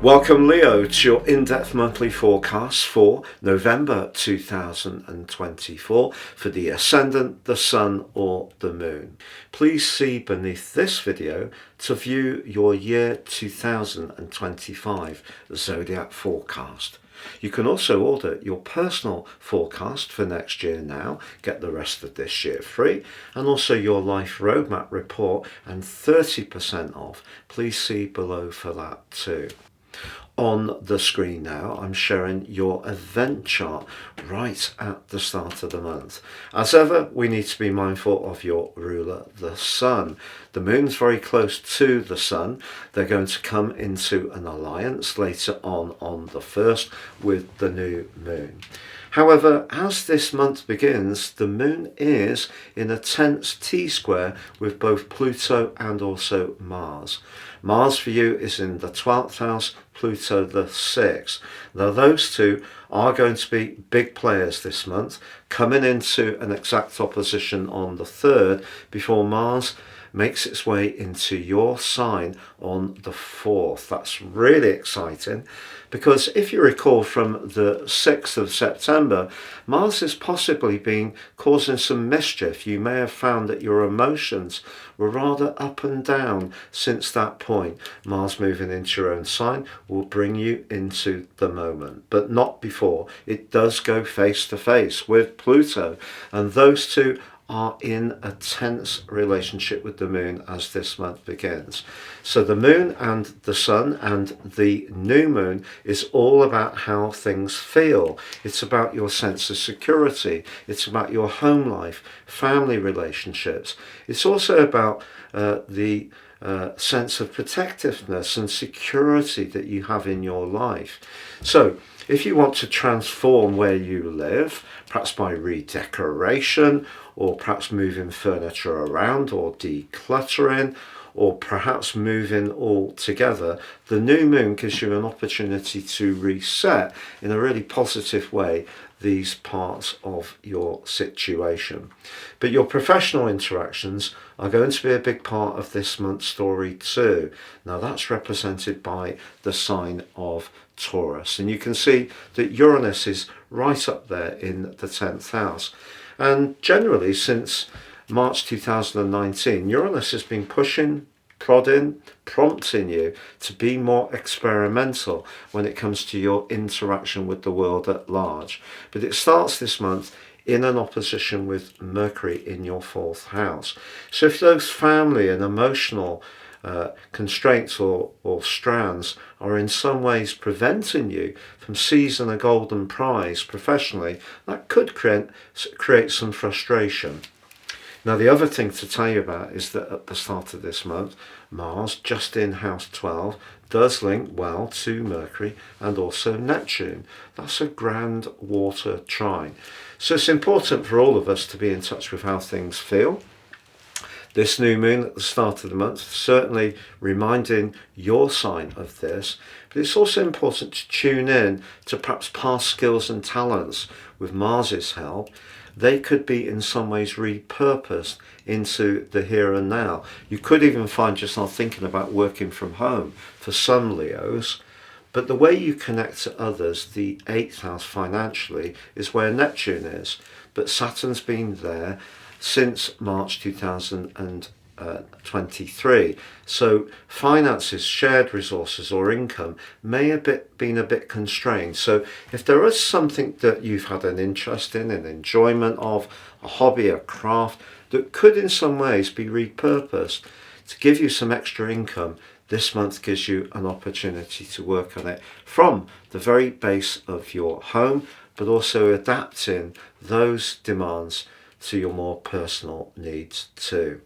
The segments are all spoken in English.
Welcome Leo to your in-depth monthly forecast for November 2024 for the Ascendant, the Sun or the Moon. Please see beneath this video to view your year 2025 Zodiac forecast. You can also order your personal forecast for next year now, get the rest of this year free, and also your life roadmap report and 30% off. Please see below for that too. On the screen now, I'm showing your event chart right at the start of the month. As ever, we need to be mindful of your ruler, the Sun. The Moon's very close to the Sun. They're going to come into an alliance later on the 1st with the new Moon. However, as this month begins, the Moon is in a tense T-square with both Pluto and also Mars. Mars for you is in the 12th house, Pluto the 6th. Now those two are going to be big players this month, coming into an exact opposition on the 3rd before Mars makes its way into your sign on the 4th. That's really exciting because if you recall from the 6th of September, Mars has possibly been causing some mischief. You may have found that your emotions were rather up and down since that point. Mars moving into your own sign will bring you into the moment, but not before. It does go face to face with Pluto, and those two are in a tense relationship with the Moon as this month begins. So the Moon and the Sun and the new Moon is all about how things feel. It's about your sense of security. It's about your home life, family relationships. It's also about the sense of protectiveness and security that you have in your life. So if you want to transform where you live, perhaps by redecoration, or perhaps moving furniture around, or decluttering, or perhaps moving all together, the new moon gives you an opportunity to reset in a really positive way these parts of your situation. But your professional interactions are going to be a big part of this month's story too. Now that's represented by the sign of Taurus, and you can see that Uranus is right up there in the 10th house. And generally since March 2019, Uranus has been pushing, prodding, prompting you to be more experimental when it comes to your interaction with the world at large. But it starts this month in an opposition with Mercury in your 4th house. So if those family and emotional constraints or strands are in some ways preventing you from seizing a golden prize professionally, that could create some frustration. Now the other thing to tell you about is that at the start of this month, Mars, just in house 12, does link well to Mercury and also Neptune. That's a grand water trine. So it's important for all of us to be in touch with how things feel. This new moon at the start of the month, certainly reminding your sign of this, but it's also important to tune in to perhaps past skills and talents with Mars's help. They could be in some ways repurposed into the here and now. You could even find yourself thinking about working from home for some Leos. But the way you connect to others, the 8th house financially, is where Neptune is. But Saturn's been there since March 2023. So finances, shared resources or income may have been a bit constrained. So if there is something that you've had an interest in, an enjoyment of, a hobby, a craft, that could in some ways be repurposed to give you some extra income, this month gives you an opportunity to work on it from the very base of your home, but also adapting those demands to your more personal needs too.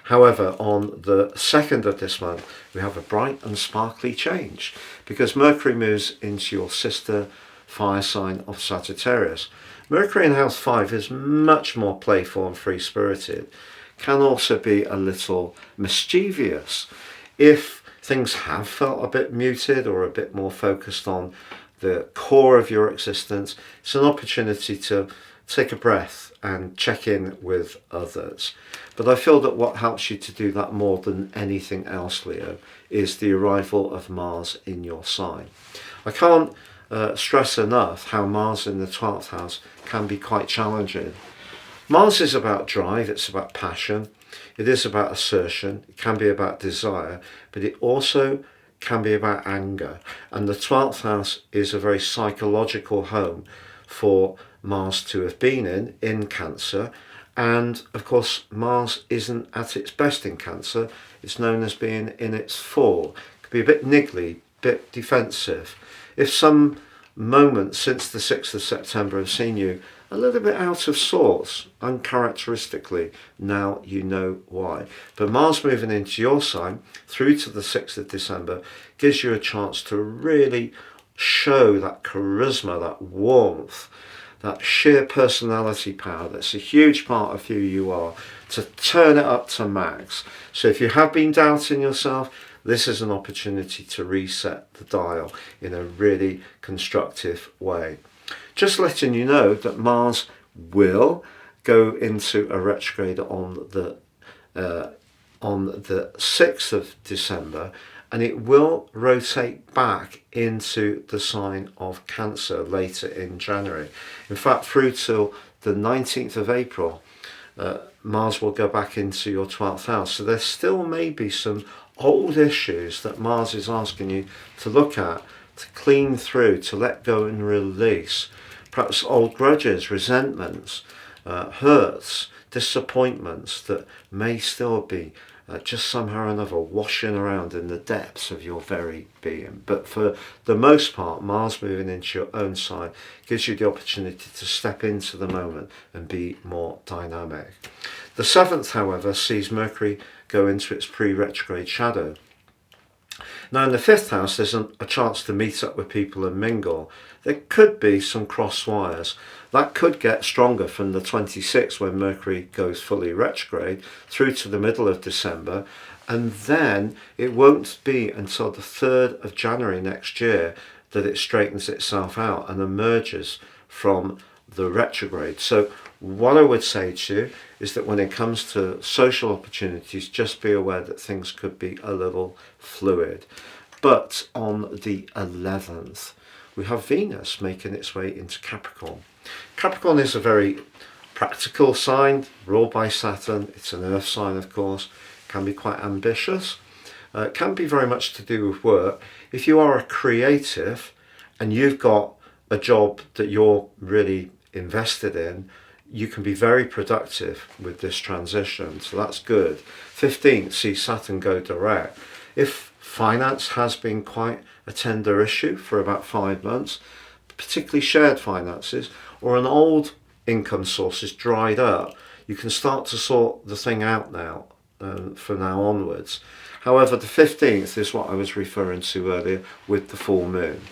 However, on the 2nd of this month, we have a bright and sparkly change because Mercury moves into your sister fire sign of Sagittarius. Mercury in house 5 is much more playful and free-spirited, can also be a little mischievous. If things have felt a bit muted or a bit more focused on the core of your existence, it's an opportunity to take a breath and check in with others. But I feel that what helps you to do that more than anything else, Leo, is the arrival of Mars in your sign. I can't stress enough how Mars in the 12th house can be quite challenging. Mars is about drive, it's about passion, it is about assertion, it can be about desire, but it also can be about anger. And the 12th house is a very psychological home for Mars to have been in Cancer. And of course, Mars isn't at its best in Cancer. It's known as being in its fall. It could be a bit niggly, a bit defensive. If some moments since the 6th of September have seen you a little bit out of sorts, uncharacteristically, now you know why. But Mars moving into your sign through to the 6th of December gives you a chance to really show that charisma, that warmth, that sheer personality power that's a huge part of who you are, to turn it up to max. So if you have been doubting yourself, this is an opportunity to reset the dial in a really constructive way. Just letting you know that Mars will go into a retrograde on the 6th of December, and it will rotate back into the sign of Cancer later in January. In fact, through till the 19th of April, Mars will go back into your 12th house. So there still may be some old issues that Mars is asking you to look at, to clean through, to let go and release. Perhaps old grudges, resentments, hurts, disappointments that may still be just somehow or another washing around in the depths of your very being. But for the most part, Mars moving into your own sign gives you the opportunity to step into the moment and be more dynamic. The 7th, however, sees Mercury go into its pre-retrograde shadow. Now in the 5th house, there's a chance to meet up with people and mingle. There could be some cross wires. That could get stronger from the 26th when Mercury goes fully retrograde through to the middle of December. And then it won't be until the 3rd of January next year that it straightens itself out and emerges from the retrograde. So what I would say to you is that when it comes to social opportunities, just be aware that things could be a little fluid. But on the 11th, we have Venus making its way into Capricorn. Capricorn is a very practical sign, ruled by Saturn. It's an earth sign, of course. Can be quite ambitious. Can be very much to do with work. If you are a creative and you've got a job that you're really invested in, you can be very productive with this transition, so that's good. 15th sees Saturn go direct. If finance has been quite a tender issue for about 5 months, particularly shared finances, or an old income source is dried up, you can start to sort the thing out now, from now onwards. However, the 15th is what I was referring to earlier with the full moon.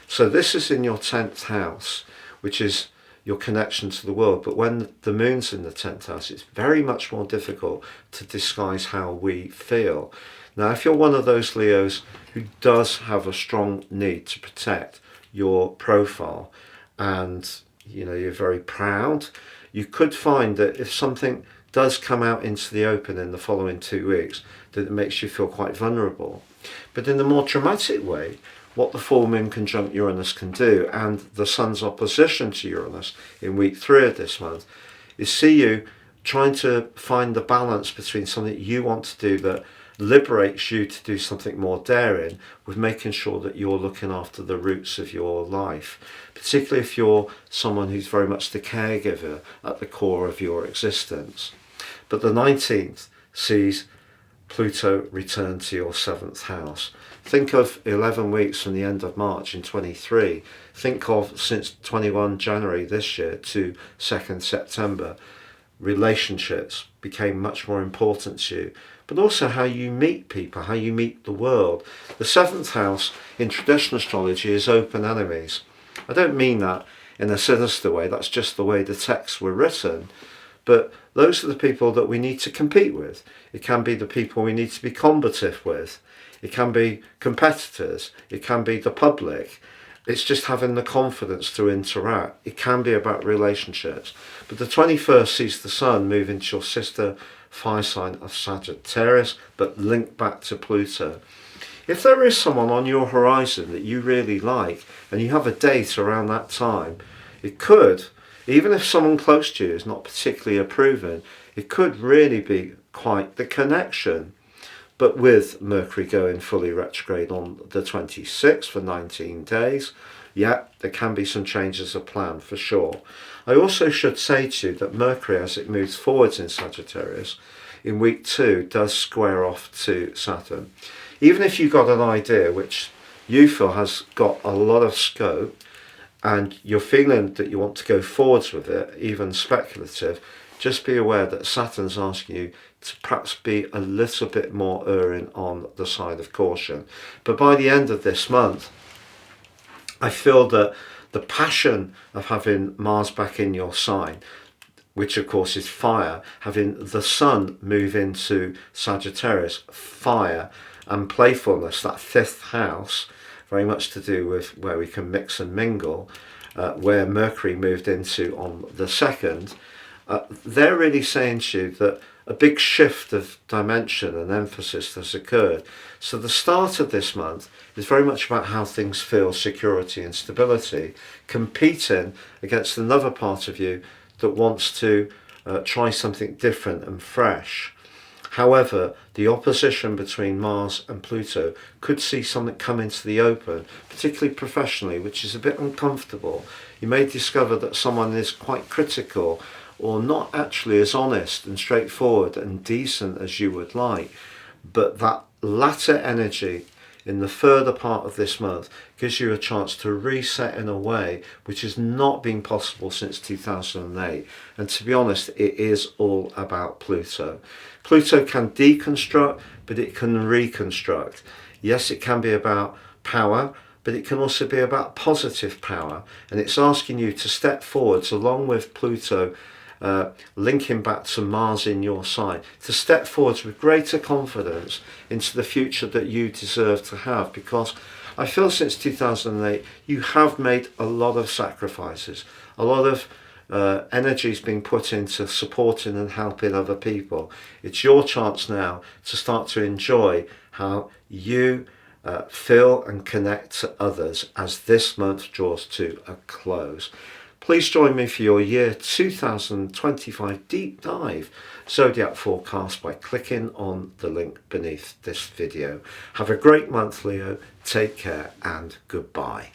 So this is in your 10th house, which is your connection to the world. But when the moon's in the 10th house, it's very much more difficult to disguise how we feel. Now, if you're one of those Leos who does have a strong need to protect your profile and you're very proud, you could find that if something does come out into the open in the following 2 weeks, that it makes you feel quite vulnerable. But in the more dramatic way, what the full moon conjunct Uranus can do, and the sun's opposition to Uranus in week 3 of this month, is see you trying to find the balance between something you want to do that liberates you to do something more daring, with making sure that you're looking after the roots of your life, particularly if you're someone who's very much the caregiver at the core of your existence. But the 19th sees Pluto return to your 7th house. Think of 11 weeks from the end of March in 23. Think of since 21 January this year to 2nd September. Relationships became much more important to you, but also how you meet people, how you meet the world. The 7th house in traditional astrology is open enemies. I don't mean that in a sinister way, that's just the way the texts were written. But those are the people that we need to compete with. It can be the people we need to be combative with. It can be competitors. It can be the public. It's just having the confidence to interact. It can be about relationships. But the 21st sees the Sun move into your sister fire sign of Sagittarius, but link back to Pluto. If there is someone on your horizon that you really like and you have a date around that time, it could, even if someone close to you is not particularly approving, it could really be quite the connection. But with Mercury going fully retrograde on the 26th for 19 days, yeah, there can be some changes of plan for sure. I also should say to you that Mercury, as it moves forwards in Sagittarius, in week 2 does square off to Saturn. Even if you got an idea which you feel has got a lot of scope and you're feeling that you want to go forwards with it, even speculative, just be aware that Saturn's asking you to perhaps be a little bit more erring on the side of caution. But by the end of this month, I feel that the passion of having Mars back in your sign, which of course is fire, having the Sun move into Sagittarius, fire, and playfulness, that 5th house, very much to do with where we can mix and mingle, where Mercury moved into on the 2nd, they're really saying to you that a big shift of dimension and emphasis has occurred. So the start of this month is very much about how things feel, security and stability, competing against another part of you that wants to try something different and fresh. However, the opposition between Mars and Pluto could see something come into the open, particularly professionally, which is a bit uncomfortable. You may discover that someone is quite critical or not actually as honest and straightforward and decent as you would like. But that latter energy in the further part of this month gives you a chance to reset in a way which has not been possible since 2008. And to be honest, it is all about Pluto. Pluto can deconstruct, but it can reconstruct. Yes, it can be about power, but it can also be about positive power. And it's asking you to step forwards along with Pluto linking back to Mars in your sign, to step forwards with greater confidence into the future that you deserve to have. Because I feel since 2008 you have made a lot of sacrifices, a lot of energies being put into supporting and helping other people. It's your chance now to start to enjoy how you feel and connect to others as this month draws to a close. Please join me for your year 2025 deep dive Zodiac forecast by clicking on the link beneath this video. Have a great month, Leo. Take care and goodbye.